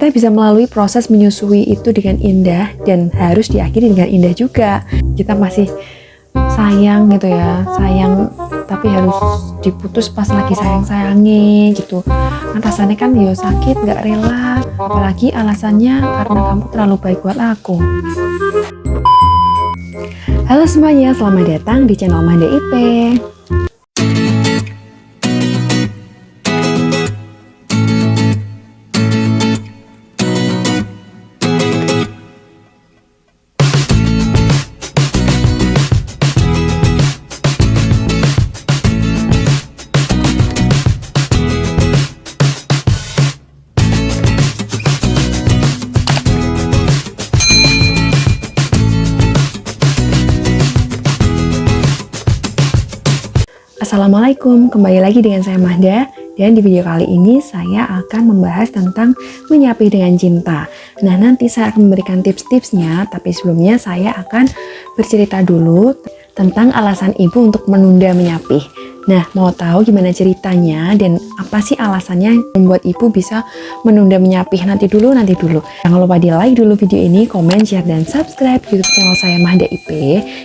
Kita bisa melalui proses menyusui itu dengan indah dan harus diakhiri dengan indah juga. Kita masih sayang gitu ya, sayang tapi harus diputus pas lagi sayang-sayangnya gitu. Kan rasanya kan ya sakit, gak rela. Apalagi alasannya karena kamu terlalu baik buat aku. Halo semuanya, selamat datang di channel Manda IP. Assalamualaikum, kembali lagi dengan saya Mahda. Dan di video kali ini saya akan membahas tentang menyapi dengan cinta. Nah, nanti saya akan memberikan tips-tipsnya, tapi sebelumnya saya akan bercerita dulu tentang alasan ibu untuk menunda menyapih. Nah, mau tahu gimana ceritanya dan apa sih alasannya membuat ibu bisa menunda menyapih? Nanti dulu. Jangan lupa di like dulu video ini, komen, share, dan subscribe YouTube channel saya Mahda IP.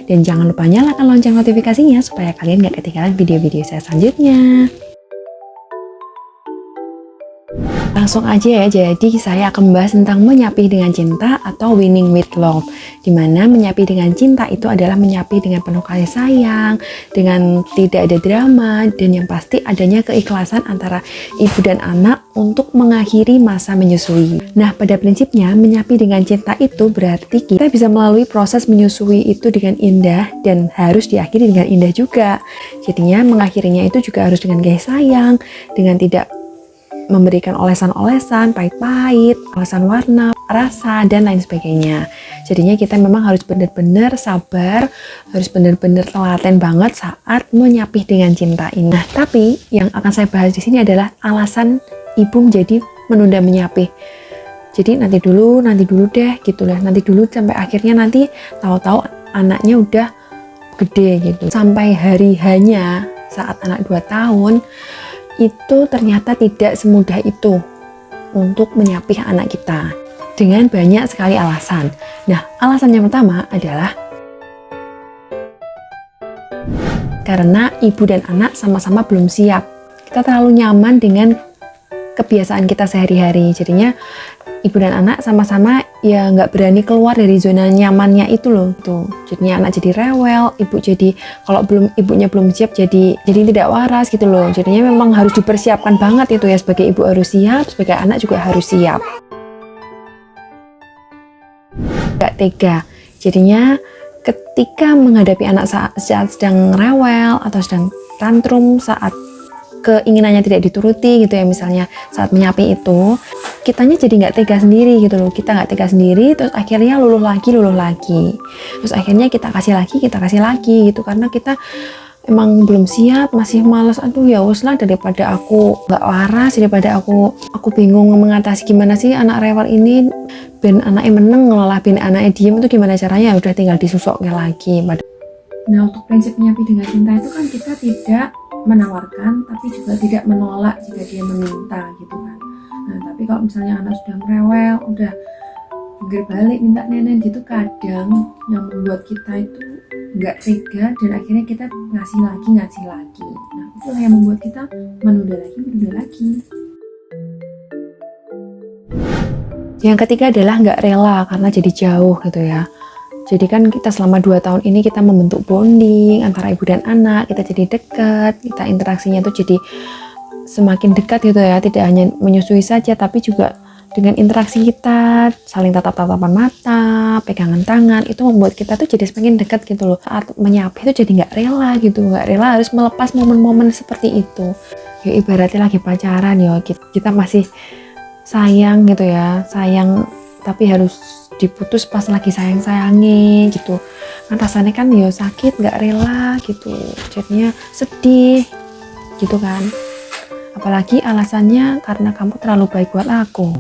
Dan jangan lupa nyalakan lonceng notifikasinya supaya kalian gak ketinggalan video-video saya selanjutnya. Langsung aja ya, jadi saya akan membahas tentang menyapih dengan cinta atau winning with love. Dimana menyapih dengan cinta itu adalah menyapih dengan penuh kasih sayang, dengan tidak ada drama, dan yang pasti adanya keikhlasan antara ibu dan anak untuk mengakhiri masa menyusui. Nah, pada prinsipnya menyapih dengan cinta itu berarti kita bisa melalui proses menyusui itu dengan indah dan harus diakhiri dengan indah juga. Jadinya mengakhirinya itu juga harus dengan kasih sayang, dengan tidak memberikan olesan-olesan, pahit-pahit, olesan warna, rasa, dan lain sebagainya. Jadinya kita memang harus benar-benar sabar, harus benar-benar telaten banget saat menyapih dengan cinta ini. Nah, tapi yang akan saya bahas di sini adalah alasan ibu menjadi menunda menyapih. Jadi nanti dulu deh gitu lah. Nanti dulu sampai akhirnya nanti tahu-tahu anaknya udah gede gitu. Sampai hari hanya saat anak 2 tahun itu ternyata tidak semudah itu untuk menyapih anak kita dengan banyak sekali alasan. Nah, alasan yang pertama adalah karena ibu dan anak sama-sama belum siap. Kita terlalu nyaman dengan kebiasaan kita sehari-hari, jadinya ibu dan anak sama-sama ya nggak berani keluar dari zona nyamannya itu loh tuh. Jadinya anak jadi rewel, ibu jadi kalau ibunya belum siap jadi tidak waras gitu loh. Jadinya memang harus dipersiapkan banget itu ya, sebagai ibu harus siap, sebagai anak juga harus siap. Nggak tega. Jadinya ketika menghadapi anak saat sedang rewel atau sedang tantrum, saat keinginannya tidak dituruti gitu ya, misalnya saat menyapih itu kitanya jadi nggak tega sendiri gitu loh. Kita nggak tega sendiri, terus akhirnya luluh lagi, terus akhirnya kita kasih lagi gitu, karena kita emang belum siap, masih malas. Aduh ya wes lah, daripada aku nggak waras, daripada aku bingung mengatasi gimana sih anak rewel ini, ben anaknya meneng ngelola, ben anaknya diem, itu gimana caranya, udah tinggal disusuknya lagi. Nah, untuk prinsip menyapih dengan cinta itu kan kita tidak menawarkan tapi juga tidak menolak jika dia meminta gitu kan. Nah, tapi kalau misalnya anak sudah merewel, udah pinggir balik minta nenek gitu, kadang yang membuat kita itu nggak tega dan akhirnya kita ngasih lagi. Nah, itulah yang membuat kita menunda lagi. Yang ketiga adalah nggak rela karena jadi jauh gitu ya. Jadi kan kita selama 2 tahun ini kita membentuk bonding antara ibu dan anak, kita jadi dekat, kita interaksinya tuh jadi semakin dekat gitu ya, tidak hanya menyusui saja tapi juga dengan interaksi kita, saling tatap-tatapan mata, pegangan tangan, itu membuat kita tuh jadi semakin dekat gitu loh. Saat menyapih itu jadi nggak rela harus melepas momen-momen seperti itu. Ya ibaratnya lagi pacaran ya, kita masih sayang gitu ya, sayang tapi harus diputus pas lagi sayang-sayangnya gitu. Kan rasanya kan ya sakit, nggak rela gitu, jadinya sedih gitu kan. Apalagi alasannya karena kamu terlalu baik buat aku.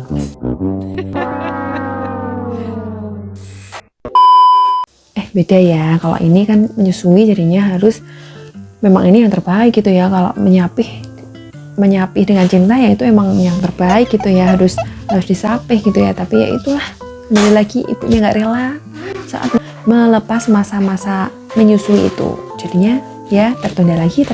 Beda ya, kalau ini kan menyusui jadinya harus memang ini yang terbaik gitu ya. Kalau menyapih menyapi dengan cinta ya itu emang yang terbaik gitu ya, harus disapih gitu ya. Tapi ya itulah, kembali lagi ibunya nggak rela saat melepas masa-masa menyusui itu, jadinya ya tertunda lagi.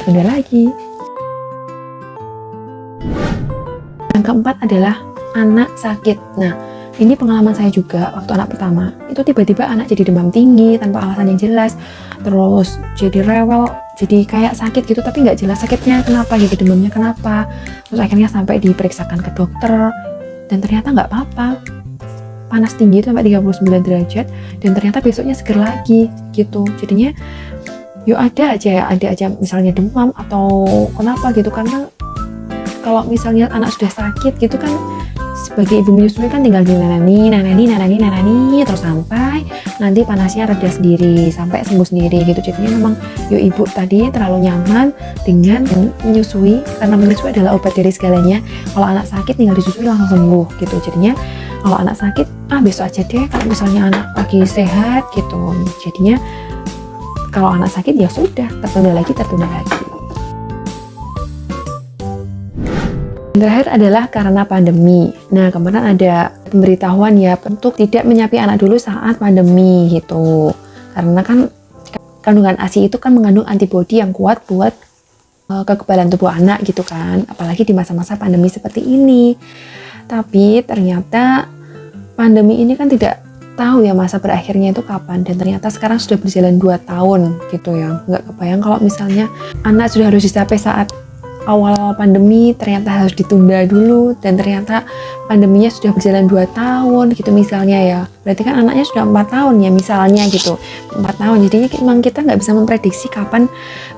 Yang keempat adalah anak sakit. Nah, ini pengalaman saya juga waktu anak pertama. Itu tiba-tiba anak jadi demam tinggi tanpa alasan yang jelas. Terus jadi rewel, jadi kayak sakit gitu tapi nggak jelas sakitnya kenapa gitu, demamnya kenapa. Terus akhirnya sampai diperiksakan ke dokter dan ternyata nggak apa-apa. Panas tinggi sampai 39 derajat dan ternyata besoknya seger lagi gitu. Jadinya yuk ada aja misalnya demam atau kenapa gitu, karena kalau misalnya anak sudah sakit gitu kan, sebagai ibu menyusui kan tinggal dinanani terus sampai nanti panasnya reda sendiri, sampai sembuh sendiri gitu. Jadinya memang yuk ibu tadi terlalu nyaman dengan menyusui, karena menyusui adalah obat dari segalanya. Kalau anak sakit tinggal disusui langsung sembuh gitu. Jadinya kalau anak sakit besok aja deh, kalau misalnya anak lagi sehat gitu. Jadinya kalau anak sakit ya sudah, tertunda lagi. Yang terakhir adalah karena pandemi. Nah, kemarin ada pemberitahuan ya untuk tidak menyapi anak dulu saat pandemi gitu. Karena kan kandungan ASI itu kan mengandung antibodi yang kuat buat kekebalan tubuh anak gitu kan. Apalagi di masa-masa pandemi seperti ini. Tapi ternyata pandemi ini kan tidak tahu ya masa berakhirnya itu kapan, dan ternyata sekarang sudah berjalan 2 tahun gitu ya. Nggak kebayang kalau misalnya anak sudah harus dicapai saat awal pandemi, ternyata harus ditunda dulu, dan ternyata pandeminya sudah berjalan 2 tahun gitu misalnya ya. Berarti kan anaknya sudah 4 tahun ya misalnya gitu, 4 tahun. Jadi memang kita nggak bisa memprediksi kapan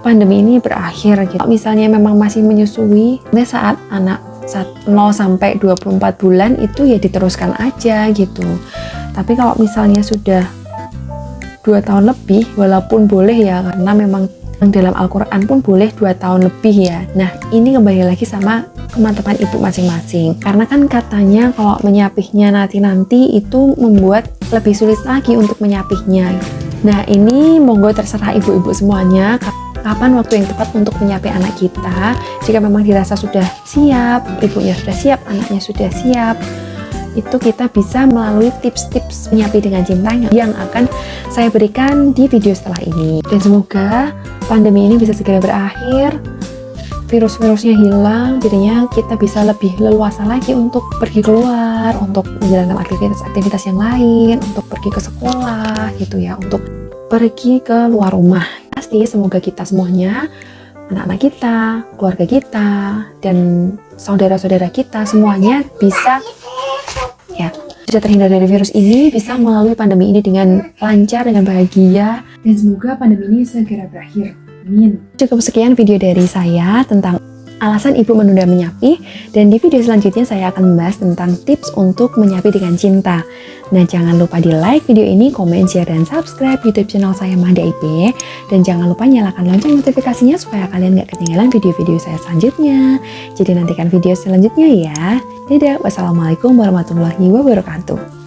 pandemi ini berakhir gitu. Kalau misalnya memang masih menyusui, saat anak 0 sampai 24 bulan itu ya diteruskan aja gitu. Tapi kalau misalnya sudah 2 tahun lebih, walaupun boleh ya, karena memang dalam Al-Quran pun boleh 2 tahun lebih ya. Nah, ini kembali lagi sama teman-teman ibu masing-masing. Karena kan katanya kalau menyapihnya nanti itu membuat lebih sulit lagi untuk menyapihnya. Nah, ini monggo terserah ibu-ibu semuanya, kapan waktu yang tepat untuk menyapih anak kita. Jika memang dirasa sudah siap, ibunya sudah siap, anaknya sudah siap, itu kita bisa melalui tips-tips menyapi dengan cinta yang akan saya berikan di video setelah ini. Dan semoga pandemi ini bisa segera berakhir, virus-virusnya hilang, jadinya kita bisa lebih leluasa lagi untuk pergi keluar, untuk menjalankan aktivitas-aktivitas yang lain, untuk pergi ke sekolah gitu ya, untuk pergi ke luar rumah. Pasti semoga kita semuanya, anak-anak kita, keluarga kita, dan saudara-saudara kita semuanya bisa ya sudah terhindar dari virus ini, bisa melalui pandemi ini dengan lancar, dengan bahagia, dan semoga pandemi ini segera berakhir. Amin. Cukup sekian video dari saya tentang alasan ibu menunda menyapi, dan di video selanjutnya saya akan membahas tentang tips untuk menyapi dengan cinta. Nah, jangan lupa di like video ini, komen, share, dan subscribe YouTube channel saya Mahda IP, dan jangan lupa nyalakan lonceng notifikasinya supaya kalian gak ketinggalan video-video saya selanjutnya. Jadi nantikan video selanjutnya ya. Dadah, wassalamualaikum warahmatullahi wabarakatuh.